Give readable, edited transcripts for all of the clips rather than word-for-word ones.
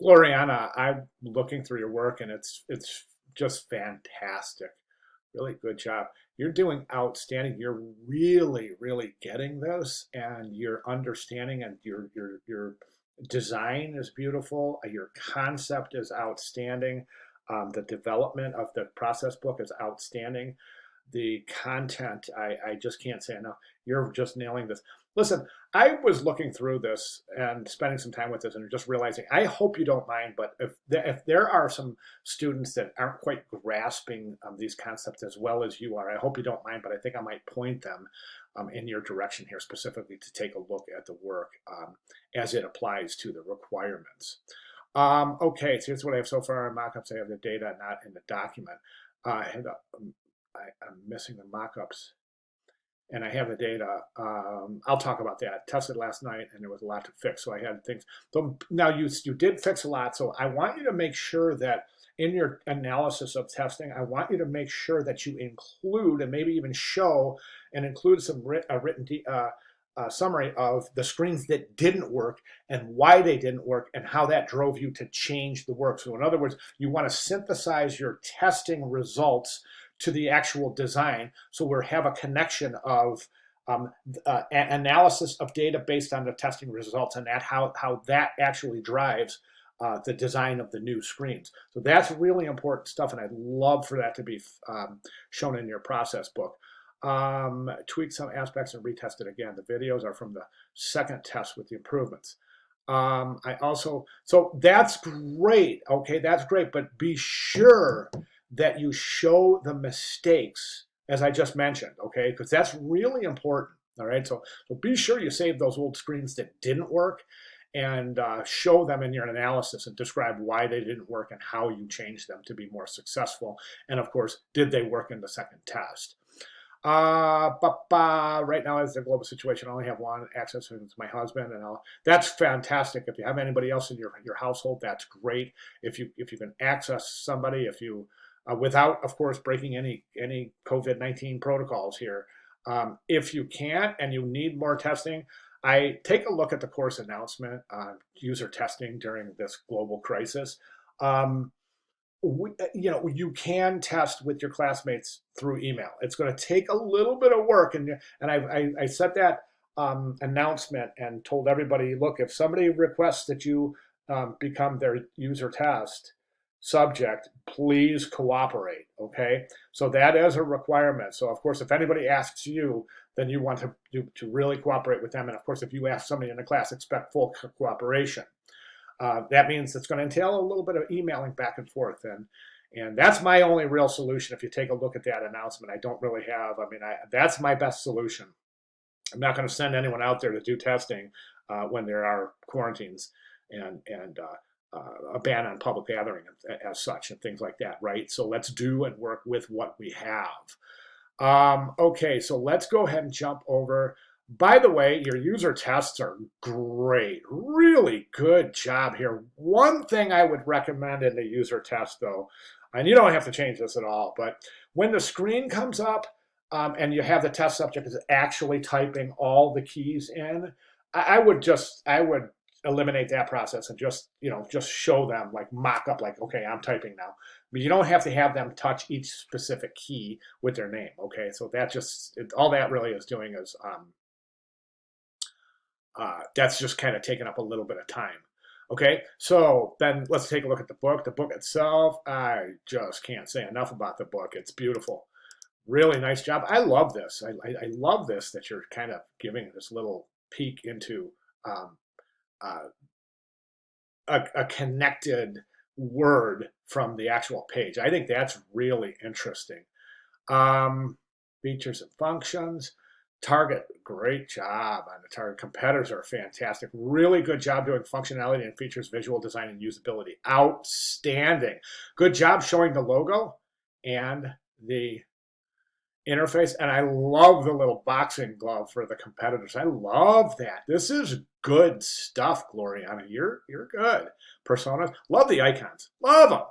Gloriana, I'm looking through your work and it's just fantastic. Really good job. You're doing outstanding. You're really, really getting this, and your understanding and your design is beautiful. Your concept is outstanding. The development of the process book is outstanding. The content, I just can't say enough. You're just nailing this. Listen, I was looking through this and spending some time with this and just realizing, I hope you don't mind, but if there are some students that aren't quite grasping these concepts as well as you are, I hope you don't mind, but I think I might point them in your direction here specifically to take a look at the work as it applies to the requirements. Okay, so here's what I have so far in mockups. I have the data, not in the document. I'm missing the mockups, and I have the data. I'll talk about that. Tested last night, and there was a lot to fix, so I had things. So now you did fix a lot, so I want you to make sure that in your analysis of testing, I want you to make sure that you include and maybe even show and include some written summary of the screens that didn't work and why they didn't work and how that drove you to change the work. So in other words, you want to synthesize your testing results to the actual design, so we have a connection of analysis of data based on the testing results, and that how that actually drives the design of the new screens. So that's really important stuff, and I'd love for that to be shown in your process book. Tweak some aspects and retest it again. The videos are from the second test with the improvements. I also, so that's great. Okay, that's great, but be sure that you show the mistakes as I just mentioned, okay, because that's really important. All right, so be sure you save those old screens that didn't work and show them in your analysis and describe why they didn't work and how you changed them to be more successful. And of course, did they work in the second test? Right now, as the global situation, I only have one access, and it's my husband, and that's fantastic. If you have anybody else in your household, that's great. If you can access somebody, if you without, of course, breaking any COVID-19 protocols here, if you can't and you need more testing, I take a look at the course announcement on user testing during this global crisis. You can test with your classmates through email. It's going to take a little bit of work, and I set that announcement and told everybody, look, if somebody requests that you become their user test subject, please cooperate. Okay, so that is a requirement. So of course, if anybody asks you, then you want to really cooperate with them. And of course, if you ask somebody in the class, expect full cooperation. That means it's going to entail a little bit of emailing back and forth, and that's my only real solution. If you take a look at that announcement, I don't really have. I mean, that's my best solution. I'm not going to send anyone out there to do testing when there are quarantines and a ban on public gathering as such and things like that, right? So let's do and work with what we have. Okay, so let's go ahead and jump over. By the way, your user tests are great. Really good job here. One thing I would recommend in the user test, though, and you don't have to change this at all, but when the screen comes up and you have the test subject is actually typing all the keys in, I would eliminate that process and just show them, like mock up, like, okay, I'm typing now. But you don't have to have them touch each specific key with their name. Okay, so that all that really is doing is that's just kind of taking up a little bit of time. Okay, so then let's take a look at the book. The book itself, I just can't say enough about the book. It's beautiful. Really nice job. I love this. I love this, that you're kind of giving this little peek into a connected word from the actual page. I think that's really interesting. Features and functions. Target, great job on the target. Competitors are fantastic. Really good job doing functionality and features, visual design, and usability. Outstanding. Good job showing the logo and the interface. And I love the little boxing glove for the competitors. I love that. This is good stuff, Gloriana. You're good. Personas, love the icons. Love them.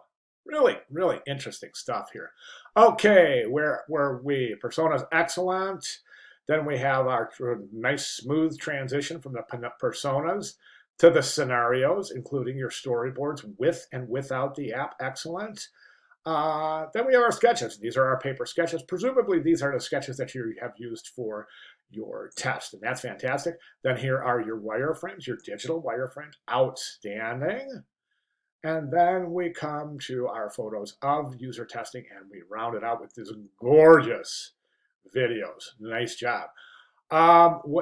Really, really interesting stuff here. Okay, where were we? Personas, excellent. Then we have our nice smooth transition from the personas to the scenarios, including your storyboards with and without the app. Excellent. Then we have our sketches. These are our paper sketches. Presumably, these are the sketches that you have used for your test, and that's fantastic. Then here are your wireframes, your digital wireframes. Outstanding. And then we come to our photos of user testing, and we round it out with these gorgeous videos. Nice job.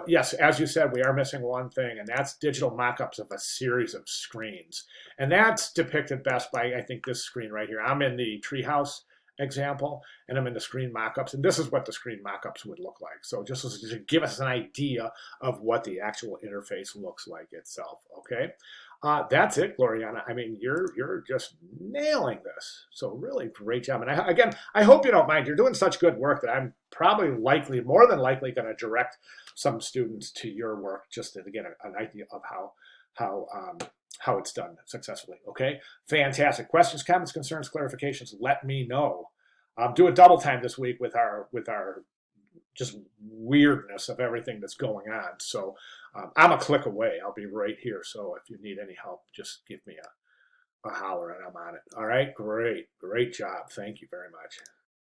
Yes, as you said, we are missing one thing, and that's digital mock-ups of a series of screens. And that's depicted best by, I think, this screen right here. I'm in the treehouse example, and I'm in the screen mock-ups, and this is what the screen mock-ups would look like. So just to give us an idea of what the actual interface looks like itself, okay? That's it, Gloriana. I mean, you're just nailing this. So really great job. And again, I hope you don't mind. You're doing such good work that I'm probably more than likely going to direct some students to your work just to get an idea of how it's done successfully. Okay, fantastic. Questions, comments, concerns, clarifications? Let me know. Do a double time this week with our just weirdness of everything that's going on. So I'm a click away. I'll be right here. So if you need any help, just give me a holler and I'm on it. All right, great job. Thank you very much.